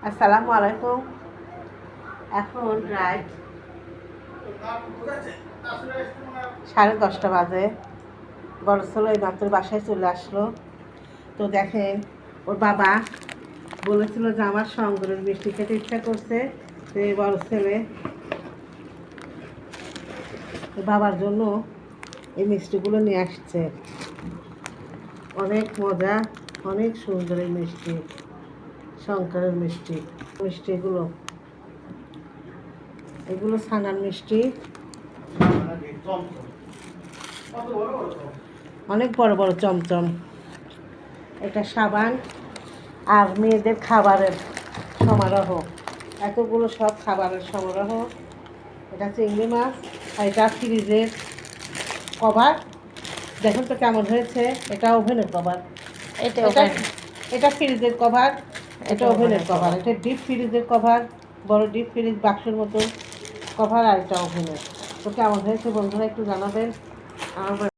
আসসালামু আলাইকুম। এখন রাত 10:30 বাজে। বড় ছেলে এই মাত্র বাসায় চলে আসলো। তো দেখেন, ওর বাবা বলেছিল যে আমার শঙ্করের মিষ্টি খেতে ইচ্ছা করছে। তো এই বড় ছেলে বাবার জন্য এই মিষ্টিগুলো নিয়ে আসছে। অনেক মজা, অনেক সুন্দর এই মিষ্টি, শঙ্করের মিষ্টি। মিষ্টিগুলো এগুলো ছানার মিষ্টি, অনেক বড় বড় চমচম। এটা সাবান আর মেয়েদের খাবারের সমারোহ, এতগুলো সব খাবারের সমারোহ। এটা চিংড়ি মাছ, আর এটা ফ্রিজের কভার। দেখুন তো কেমন হয়েছে। এটা ওভেনের কভার, এটা এটা ফ্রিজের কভার, এটা ওভেনের কভার। এটা ডিপ ফ্রিজের কভার, বড় ডিপ ফ্রিজ বাক্সের মতো কভার, আর এটা ওভেনের। তো কেমন হয়েছে বন্ধুরা একটু জানাবেন। আমার